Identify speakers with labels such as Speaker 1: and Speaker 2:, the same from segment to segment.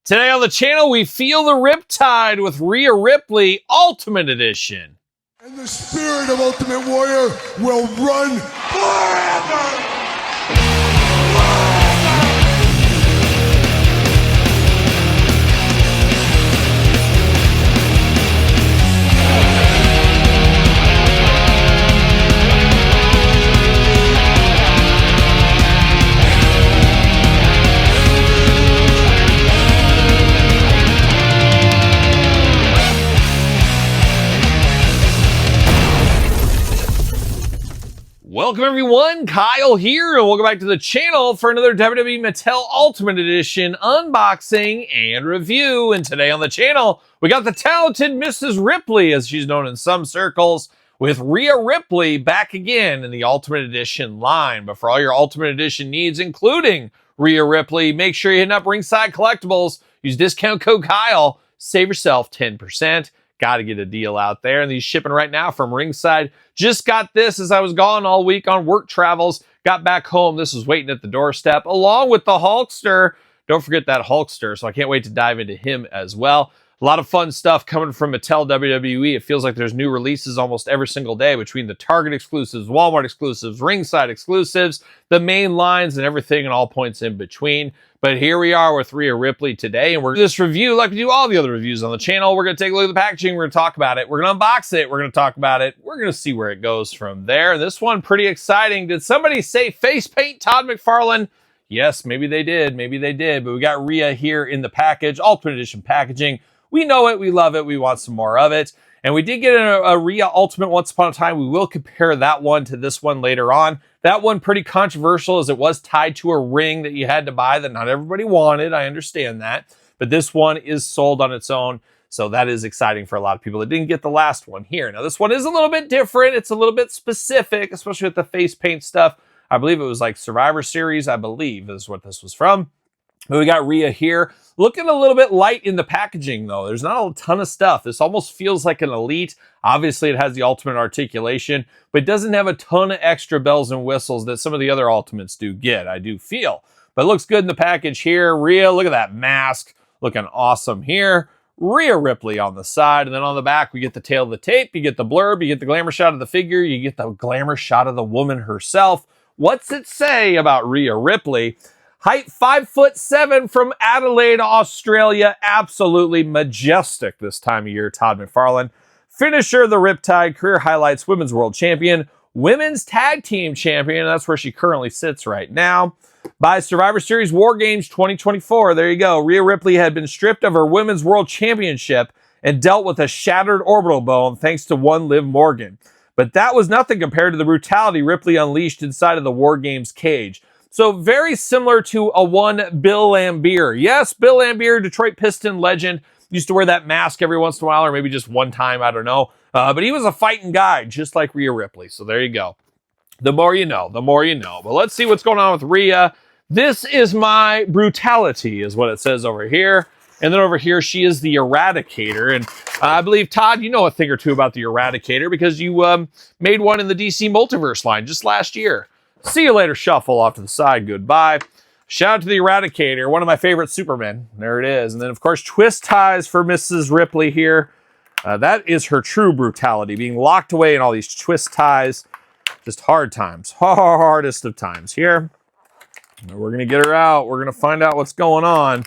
Speaker 1: Today on the channel, we feel the Riptide with Rhea Ripley Ultimate Edition.
Speaker 2: And the spirit of Ultimate Warrior will run forever!
Speaker 1: Welcome everyone, Kyle here, and welcome back to the channel for another WWE Mattel Ultimate Edition unboxing and review. And today on the channel, we got the talented Mrs. Ripley, as she's known in some circles, with Rhea Ripley back again in the Ultimate Edition line. But for all your Ultimate Edition needs, including Rhea Ripley, make sure you're hitting up Ringside Collectibles. Use discount code Kyle, save yourself 10%. Got to get a deal out there. And these shipping right now from Ringside. Just got this as I was gone all week on work travels. Got back home. This was waiting at the doorstep along with the Hulkster. Don't forget that Hulkster. So I can't wait to dive into him as well. A lot of fun stuff coming from Mattel WWE. It feels like there's new releases almost every single day between the Target exclusives, Walmart exclusives, Ringside exclusives, the main lines, and everything and all points in between. But here we are with Rhea Ripley today, and we're doing this review like we do all the other reviews on the channel. We're going to take a look at the packaging. We're going to talk about it. We're going to unbox it. We're going to talk about it. We're going to see where it goes from there. This one, pretty exciting. Did somebody say face paint Todd McFarlane? Yes, maybe they did. Maybe they did. But we got Rhea here in the package, Ultimate Edition packaging. We know it. We love it. We want some more of it. And we did get a Rhea Ultimate once upon a time. We will compare that one to this one later on. That one pretty controversial as it was tied to a ring that you had to buy that not everybody wanted. I understand that. But this one is sold on its own. So that is exciting for a lot of people that didn't get the last one here. Now this one is a little bit different. It's a little bit specific, especially with the face paint stuff. I believe it was like Survivor Series, I believe is what this was from. But we got Rhea here. Looking a little bit light in the packaging, though. There's not a ton of stuff. This almost feels like an Elite. Obviously, it has the Ultimate articulation, but it doesn't have a ton of extra bells and whistles that some of the other Ultimates do get, I do feel. But it looks good in the package here. Rhea, look at that mask. Looking awesome here. Rhea Ripley on the side. And then on the back, we get the tail of the tape. You get the blurb. You get the glamour shot of the figure. You get the glamour shot of the woman herself. What's it say about Rhea Ripley? Height 5'7" from Adelaide, Australia. Absolutely majestic this time of year, Todd McFarlane. Finisher, the Riptide. Career highlights, Women's World Champion. Women's Tag Team Champion. That's where she currently sits right now. By Survivor Series War Games 2024. There you go. Rhea Ripley had been stripped of her Women's World Championship and dealt with a shattered orbital bone thanks to one Liv Morgan. But that was nothing compared to the brutality Ripley unleashed inside of the War Games cage. So very similar to a one Bill Laimbeer. Yes, Bill Laimbeer, Detroit Piston legend, used to wear that mask every once in a while, or maybe just one time, I don't know. But he was a fighting guy, just like Rhea Ripley. So there you go. The more you know, the more you know. But let's see what's going on with Rhea. This is my brutality, is what it says over here. And then over here, she is the Eradicator. And I believe, Todd, you know a thing or two about the Eradicator because you made one in the DC Multiverse line just last year. See you later, shuffle off to the side. Goodbye. Shout out to the Eradicator, one of my favorite Supermen. There it is. And then, of course, twist ties for Mrs. Ripley here. That is her true brutality, being locked away in all these twist ties. Just hard times. Hardest of times here. And we're going to get her out. We're going to find out what's going on.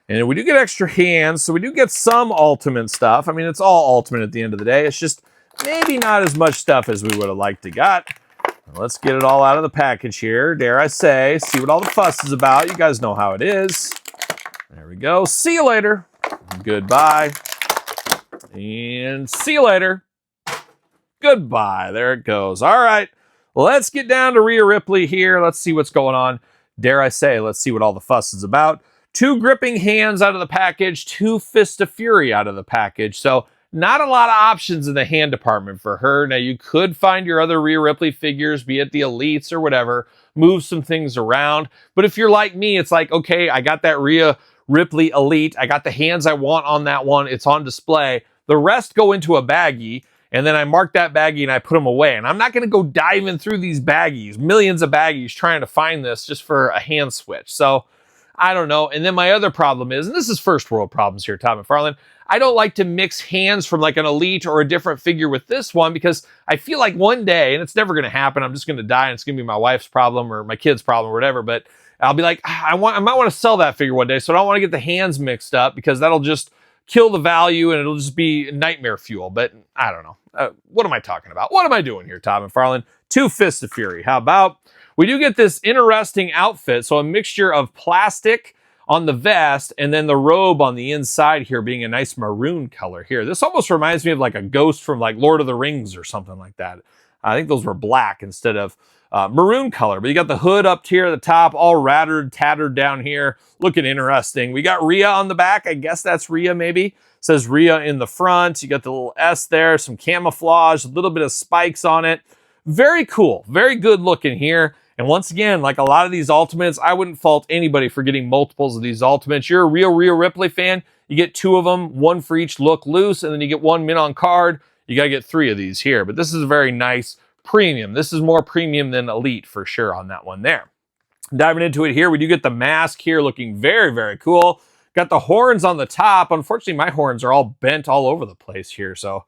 Speaker 1: And we do get extra hands, so we do get some Ultimate stuff. I mean, it's all Ultimate at the end of the day. It's just maybe not as much stuff as we would have liked to got. Let's get it all out of the package here, dare I say. See what all the fuss is about. You guys know how it is. There we go. See you later. Goodbye. And see you later. Goodbye. There it goes. All right. Let's get down to Rhea Ripley here. Let's see what's going on. Dare I say, let's see what all the fuss is about. 2 gripping hands out of the package. 2 Fist of Fury out of the package. So not a lot of options in the hand department for her. Now, you could find your other Rhea Ripley figures, be it the Elites or whatever, move some things around. But if you're like me, it's like, okay, I got that Rhea Ripley Elite. I got the hands I want on that one. It's on display. The rest go into a baggie, and then I mark that baggie and I put them away. And I'm not going to go diving through these baggies, millions of baggies, trying to find this just for a hand switch. So I don't know. And then my other problem is, and this is first world problems here, Todd McFarlane, I don't like to mix hands from like an elite or a different figure with this one because I feel like one day, and it's never going to happen, I'm just going to die and it's going to be my wife's problem or my kid's problem or whatever, but I'll be like, I might want to sell that figure one day, so I don't want to get the hands mixed up because that'll just kill the value and it'll just be nightmare fuel. But I don't know. What am I talking about? What am I doing here, Todd McFarlane? Two Fists of Fury. How about? We do get this interesting outfit, so a mixture of plastic on the vest and then the robe on the inside here being a nice maroon color here. This almost reminds me of like a ghost from like Lord of the Rings or something like that. I think those were black instead of maroon color, but you got the hood up here at the top, all tattered down here, looking interesting. We got Rhea on the back. I guess that's Rhea maybe. It says Rhea in the front. You got the little S there, some camouflage, a little bit of spikes on it. Very cool, very good looking here. And once again, like a lot of these Ultimates, I wouldn't fault anybody for getting multiples of these Ultimates. You're a real Rhea Ripley fan, you get two of them, one for each look loose, and then you get one mint on card. You got to get three of these here. But this is a very nice premium. This is more premium than Elite for sure on that one there. Diving into it here, we do get the mask here looking very, very cool. Got the horns on the top. Unfortunately, my horns are all bent all over the place here, so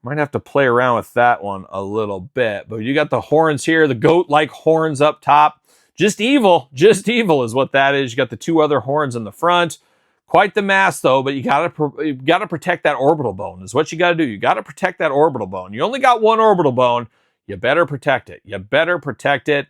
Speaker 1: might have to play around with that one a little bit. But you got the horns here, the goat-like horns up top. Just evil is what that is. You got the two other horns in the front. Quite the mask though, but you gotta protect that orbital bone is what you gotta do. You gotta protect that orbital bone. You only got one orbital bone. You better protect it. You better protect it.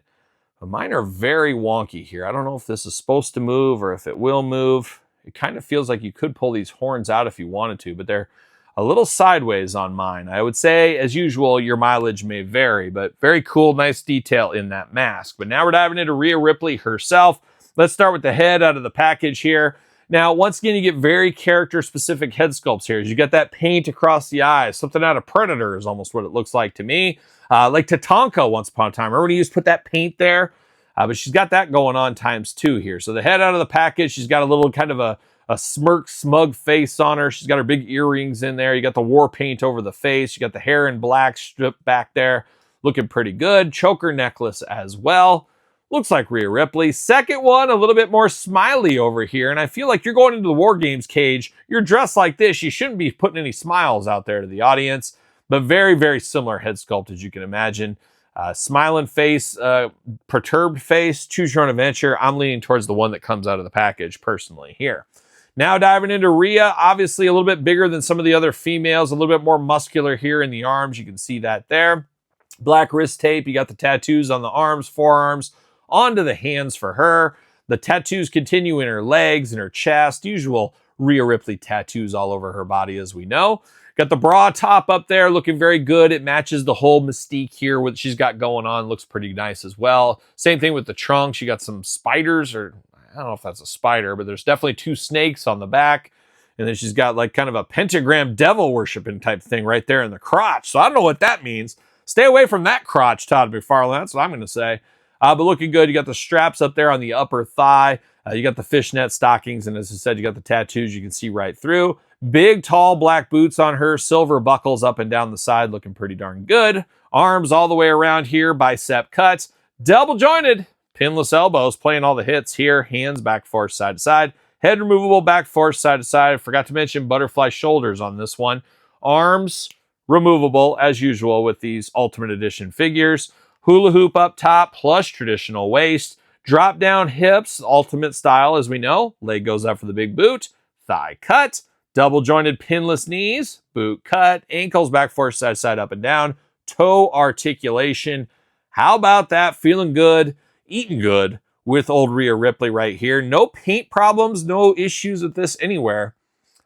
Speaker 1: But mine are very wonky here. I don't know if this is supposed to move or if it will move. It kind of feels like you could pull these horns out if you wanted to, but they're a little sideways on mine. I would say, as usual, your mileage may vary, but very cool, nice detail in that mask. But now we're diving into Rhea Ripley herself. Let's start with the head out of the package here. Now, once again, you get very character-specific head sculpts here. You got that paint across the eyes. Something out of Predator is almost what it looks like to me. Like Tatanka once upon a time. Remember when he used to put that paint there? But she's got that going on ×2 here. So the head out of the package, she's got a little kind of a smirk, smug face on her. She's got her big earrings in there. You got the war paint over the face. You got the hair in black stripped back there. Looking pretty good. Choker necklace as well. Looks like Rhea Ripley. Second one, a little bit more smiley over here. And I feel like you're going into the War Games cage. You're dressed like this. You shouldn't be putting any smiles out there to the audience. But very, very similar head sculpt as you can imagine. Smiling face, perturbed face. Choose your own adventure. I'm leaning towards the one that comes out of the package personally here. Now diving into Rhea, obviously a little bit bigger than some of the other females, a little bit more muscular here in the arms. You can see that there. Black wrist tape. You got the tattoos on the arms, forearms, onto the hands for her. The tattoos continue in her legs and her chest. Usual Rhea Ripley tattoos all over her body, as we know. Got the bra top up there looking very good. It matches the whole mystique here, what she's got going on. Looks pretty nice as well. Same thing with the trunk. She got some spiders, or I don't know if that's a spider, but there's definitely two snakes on the back. And then she's got like kind of a pentagram devil worshiping type thing right there in the crotch. So I don't know what that means. Stay away from that crotch, Todd McFarlane. That's what I'm going to say. But looking good. You got the straps up there on the upper thigh. You got the fishnet stockings. And as I said, you got the tattoos you can see right through. Big, tall black boots on her. Silver buckles up and down the side. Looking pretty darn good. Arms all the way around here. Bicep cuts. Double jointed. Pinless elbows. Playing all the hits here. Hands back, forth, side to side. Head removable, back, forth, side to side. Forgot to mention butterfly shoulders on this one. Arms removable, as usual with these Ultimate Edition figures. Hula hoop up top, plush traditional waist. Drop down hips, Ultimate style as we know. Leg goes up for the big boot. Thigh cut. Double jointed pinless knees. Boot cut. Ankles back, forth, side to side, up and down. Toe articulation. How about that? Feeling good. Eating good with old Rhea Ripley right here. No paint problems, no issues with this anywhere.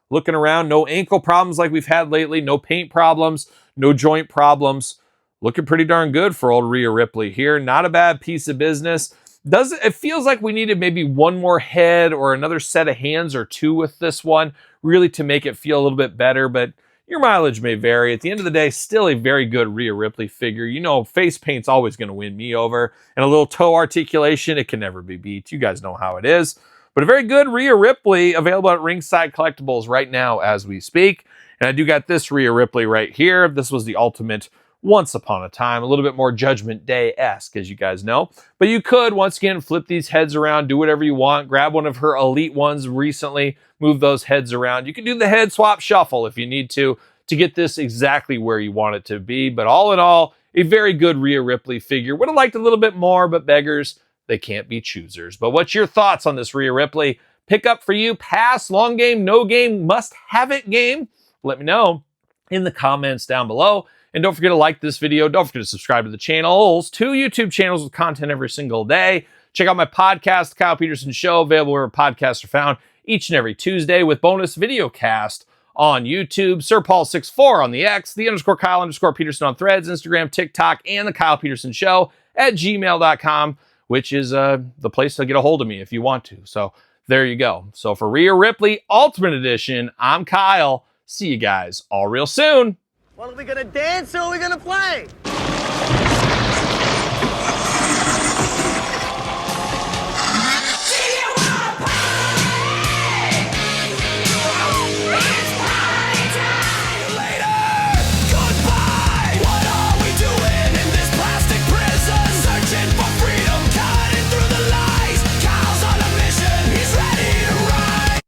Speaker 1: Looking around, no ankle problems like we've had lately. No paint problems, no joint problems. Looking pretty darn good for old Rhea Ripley here. Not a bad piece of business. It feels like we needed maybe one more head or another set of hands or two with this one, really to make it feel a little bit better, but your mileage may vary. At the end of the day, still a very good Rhea Ripley figure. You know, face paint's always going to win me over. And a little toe articulation, it can never be beat. You guys know how it is. But a very good Rhea Ripley available at Ringside Collectibles right now as we speak. And I do got this Rhea Ripley right here. This was the Ultimate once upon a time, a little bit more Judgment Day-esque, as you guys know. But you could, once again, flip these heads around, do whatever you want, grab one of her elite ones recently, move those heads around. You can do the head swap shuffle if you need to get this exactly where you want it to be. But all in all, a very good Rhea Ripley figure. Would have liked a little bit more, but beggars, they can't be choosers. But what's your thoughts on this Rhea Ripley? Pick up for you, pass, long game, no game, must-have-it game? Let me know in the comments down below. And don't forget to like this video. Don't forget to subscribe to the channels. 2 YouTube channels with content every single day. Check out my podcast, The Kyle Peterson Show, available where podcasts are found each and every Tuesday with bonus video cast on YouTube. Sir Paul64 on the X, _Kyle_Peterson on Threads, Instagram, TikTok, and The Kyle Peterson Show at gmail.com, which is the place to get a hold of me if you want to. So there you go. So for Rhea Ripley Ultimate Edition, I'm Kyle. See you guys all real soon.
Speaker 3: Well, are we gonna dance or are we gonna play?